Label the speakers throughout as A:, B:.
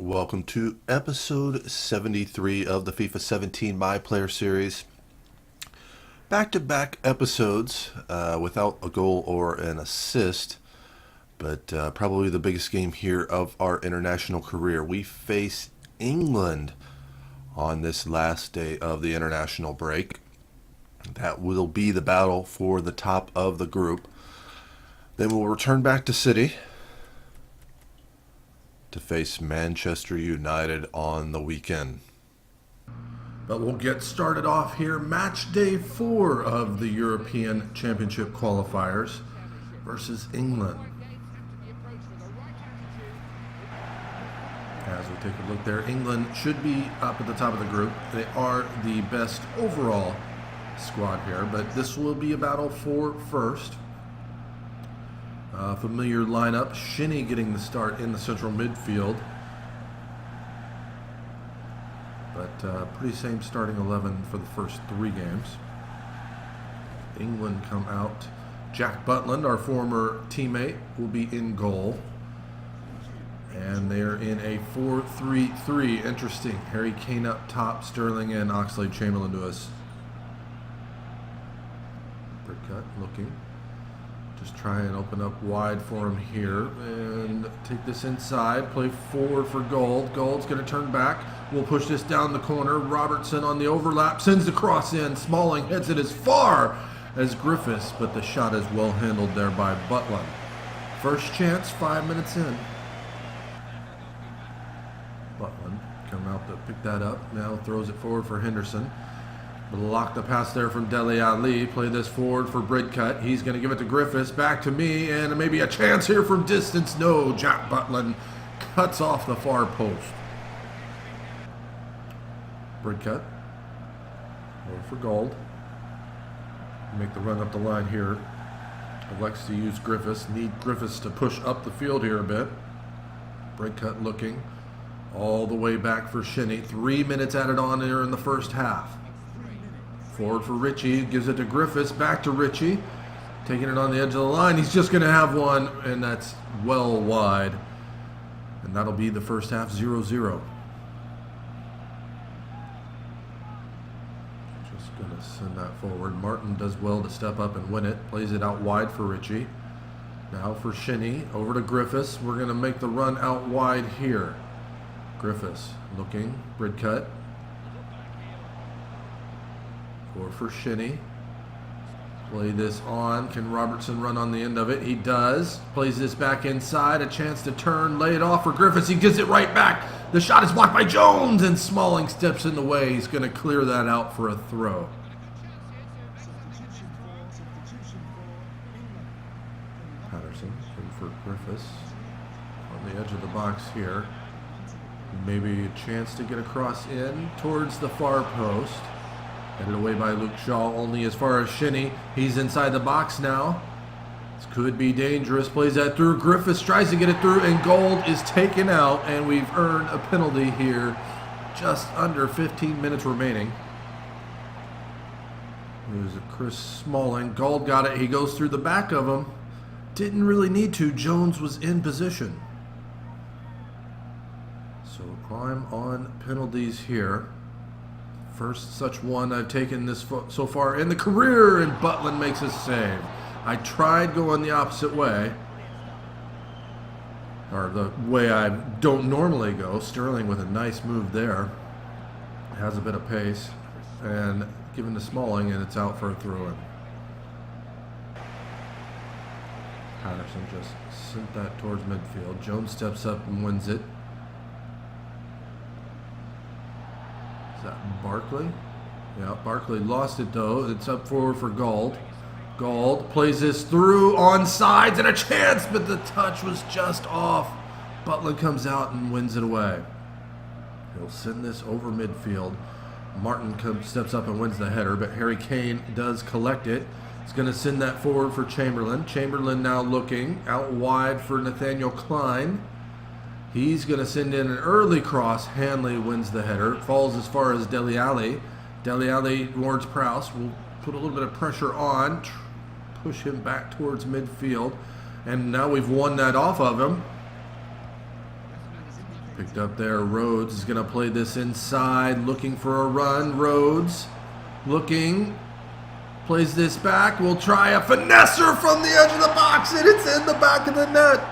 A: Welcome to episode 73 of the FIFA 17 My Player Series. Back-to-back episodes without a goal or an assist, but probably the biggest game here of our international career. We face England on this last day of the international break. That will be the battle for the top of the group. Then we'll return back to City to face Manchester United on the weekend. But we'll get started off here. Match day 4 of the European Championship qualifiers versus England. As we take a look there, England should be up at the top of the group. They are the best overall squad here, but this will be a battle for first. Familiar lineup. Shinnie getting the start in the central midfield. But pretty same starting 11 for the first 3 games. England come out. Jack Butland, our former teammate, will be in goal. And they're in a 4-3-3. Interesting. Harry Kane up top, Sterling and Oxlade-Chamberlain to us. Cut looking. Just try and open up wide for him here and take this inside. Play forward for Gold. Gold's going to turn back. We'll push this down the corner. Robertson on the overlap. Sends the cross in. Smalling hits it as far as Griffiths, but the shot is well handled there by Butland. First chance, 5 minutes in. Butland come out to pick that up. Now throws it forward for Henderson. Block the pass there from Dele Alli. Play this forward for Bridcut. He's going to give it to Griffiths. Back to me, and maybe a chance here from distance. No, Jack Butland cuts off the far post. Bridcut. Over for Gold. Make the run up the line here. Elects to use Griffiths. Need Griffiths to push up the field here a bit. Bridcut looking all the way back for Shinnie. 3 minutes added on here in the first half. Forward for Ritchie, gives it to Griffiths, back to Ritchie, taking it on the edge of the line. He's just going to have one, and that's well wide. And that'll be the first half, 0-0. Just going to send that forward. Martin does well to step up and win it. Plays it out wide for Ritchie. Now for Shinnie, over to Griffiths. We're going to make the run out wide here. Griffiths looking, Bridcut. Or for Shinnie. Play this on. Can Robertson run on the end of it? He does. Plays this back inside. A chance to turn. Lay it off for Griffiths. He gives it right back. The shot is blocked by Jones, and Smalling steps in the way. He's going to clear that out for a throw. Patterson for Griffiths. On the edge of the box here. Maybe a chance to get across in towards the far post. Headed away by Luke Shaw, only as far as Shinnie. He's inside the box now. This could be dangerous. Plays that through. Griffiths tries to get it through, and Gold is taken out, and we've earned a penalty here. Just under 15 minutes remaining. There's a Chris Smalling. Gold got it. He goes through the back of him. Didn't really need to. Jones was in position. So I'm on penalties here. First such one I've taken this so far in the career, and Butland makes a save. I tried going the opposite way, or the way I don't normally go. Sterling with a nice move there. Has a bit of pace, and given to Smalling, and it's out for a throw-in. Patterson just sent that towards midfield. Jones steps up and wins it. Is that Barkley? Yeah, Barkley lost it though. It's up forward for Gold. Gold plays this through on sides, and a chance, but the touch was just off. Butland comes out and wins it away. He'll send this over midfield. Martin steps up and wins the header, but Harry Kane does collect it. He's going to send that forward for Chamberlain. Chamberlain now looking out wide for Nathaniel Klein. He's going to send in an early cross. Hanley wins the header. Falls as far as Dele Alli. Dele Alli towards Prowse. Will put a little bit of pressure on. Push him back towards midfield. And now we've won that off of him. Picked up there. Rhodes is going to play this inside, looking for a run. Rhodes looking, plays this back. We'll try a finesser from the edge of the box, and it's in the back of the net.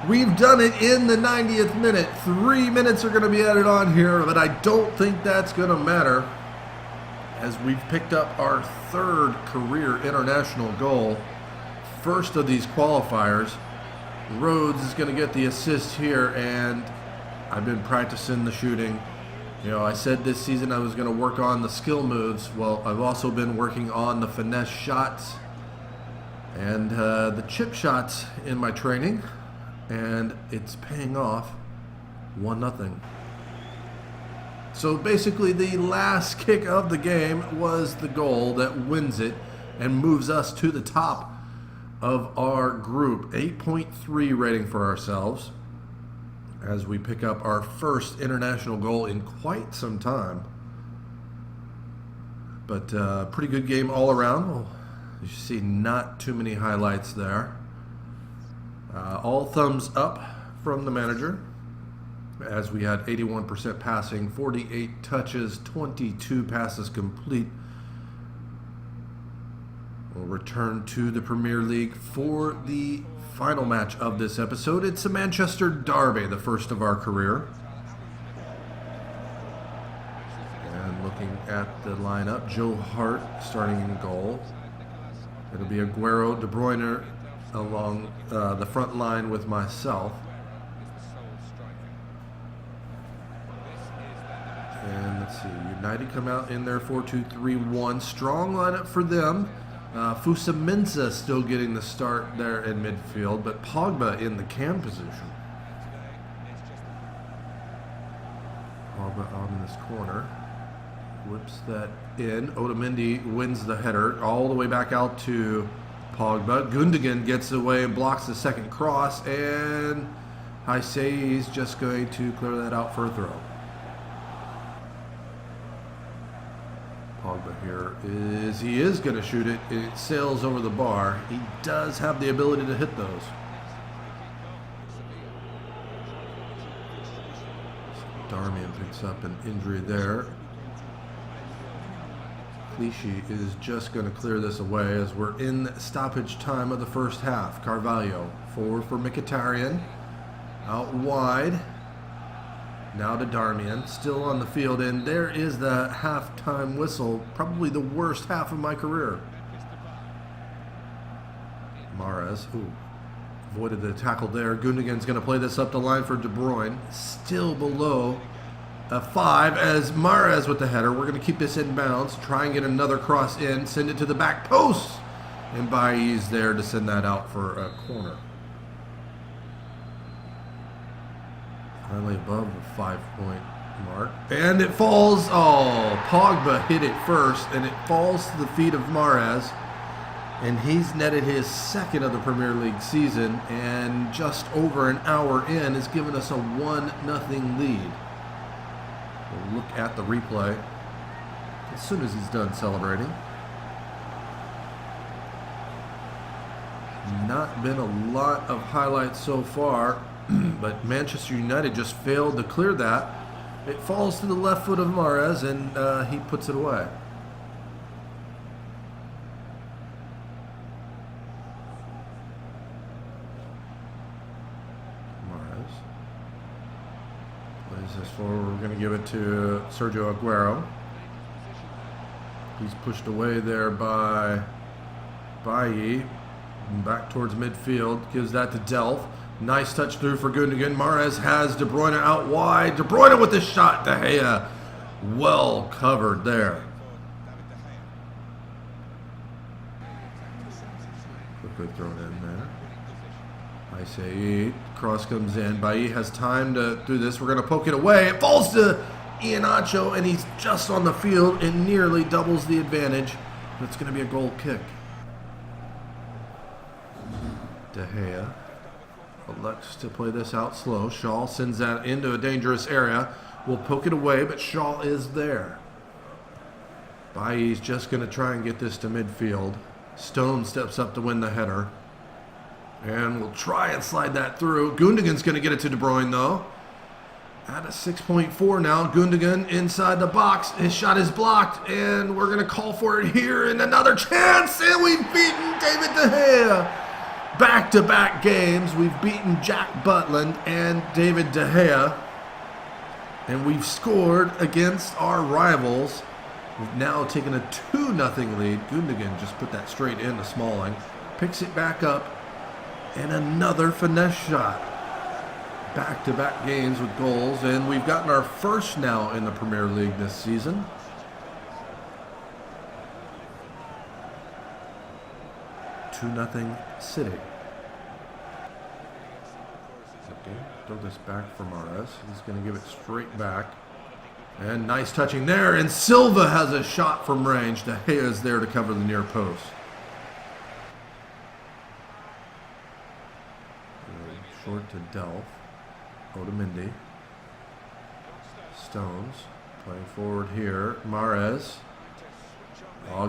A: We've done it in the 90th minute. 3 minutes are going to be added on here, but I don't think that's going to matter, as we've picked up our 3rd career international goal. First of these qualifiers. Rhodes is going to get the assist here, and I've been practicing the shooting. You know, I said this season I was going to work on the skill moves. Well, I've also been working on the finesse shots and the chip shots in my training, and it's paying off. 1-0. So basically the last kick of the game was the goal that wins it and moves us to the top of our group. 8.3 rating for ourselves as we pick up our first international goal in quite some time. But pretty good game all around. Well, you see not too many highlights there. All thumbs up from the manager, as we had 81% passing, 48 touches, 22 passes complete. We'll return to the Premier League for the final match of this episode. It's a Manchester derby, the first of our career. And looking at the lineup, Joe Hart starting in goal. It'll be Aguero, De Bruyne along the front line with myself. And let's see, United come out in their 4-2-3-1. Strong lineup for them. Fusa Mensah still getting the start there in midfield, but Pogba in the cam position. Pogba on this corner. Whips that in. Otamendi wins the header all the way back out to Pogba. Gundogan gets away and blocks the second cross, and Haisei's just going to clear that out for a throw. Pogba here he is going to shoot it. It sails over the bar. He does have the ability to hit those. So Darmian picks up an injury there. Clichy is just going to clear this away as we're in stoppage time of the first half. Carvalho forward for Mkhitaryan. Out wide. Now to Darmian, still on the field, and there is the halftime whistle, probably the worst half of my career. Mahrez, avoided the tackle there. Gundogan's going to play this up the line for De Bruyne, still below a 5 as Mahrez with the header. We're going to keep this in bounds, try and get another cross in, send it to the back post, and Bailly's there to send that out for a corner. Finally above the 5-point mark. And it falls. Oh, Pogba hit it first, and it falls to the feet of Mahrez. And he's netted his 2nd of the Premier League season, and just over an hour in has given us a 1-0 lead. We'll look at the replay as soon as he's done celebrating. Not been a lot of highlights so far. But Manchester United just failed to clear that. It falls to the left foot of Mahrez, and he puts it away. Mahrez plays this forward. We're going to give it to Sergio Aguero. He's pushed away there by Bailly. Back towards midfield. Gives that to Delph. Nice touch through for Gundogan. Mahrez has De Bruyne out wide. De Bruyne with the shot. De Gea well covered there. Quickly thrown in there. Haisei. Cross comes in. Bailly has time to do this. We're going to poke it away. It falls to Iheanacho, and he's just on the field and nearly doubles the advantage. But it's going to be a goal kick. De Gea elects to play this out slow. Shaw sends that into a dangerous area. We'll poke it away, but Shaw is there. Bailly's just going to try and get this to midfield. Stone steps up to win the header. And we'll try and slide that through. Gundogan's going to get it to De Bruyne, though. At a 6.4 now. Gundogan inside the box. His shot is blocked, and we're going to call for it here. And another chance, and we've beaten David De Gea. Back-to-back games, we've beaten Jack Butland and David De Gea. And we've scored against our rivals. We've now taken a 2-0 lead. Gundogan just put that straight into Smalling. Picks it back up. And another finesse shot. Back-to-back games with goals. And we've gotten our first now in the Premier League this season. Two nothing City. Throw this back for Mahrez. He's going to give it straight back. And nice touching there. And Silva has a shot from range. De Gea is there to cover the near post. Short to Delph. Otamendi. Stones. Playing forward here. Mahrez.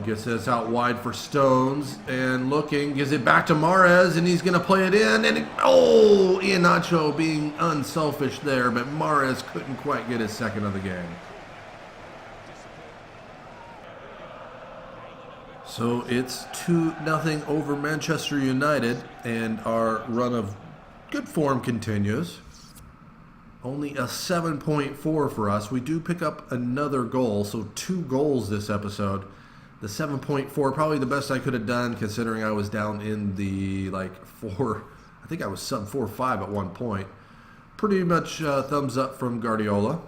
A: Gets this out wide for Stones, and looking, gives it back to Mahrez, and he's going to play it in, and Iheanacho being unselfish there, but Mahrez couldn't quite get his second of the game. So it's 2-0 over Manchester United, and our run of good form continues. Only a 7.4 for us. We do pick up another goal, so 2 goals this episode. The 7.4, probably the best I could have done considering I was down in the 4, I think I was sub 4-5 at one point. Pretty much thumbs up from Guardiola.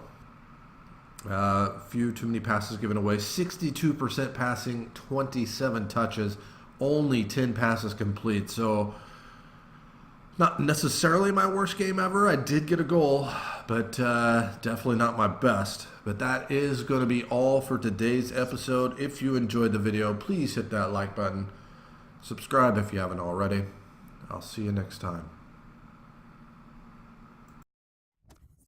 A: Few too many passes given away. 62% passing, 27 touches, only 10 passes complete. So not necessarily my worst game ever. I did get a goal, but definitely not my best. But that is going to be all for today's episode. If you enjoyed the video, please hit that like button. Subscribe if you haven't already. I'll see you next time.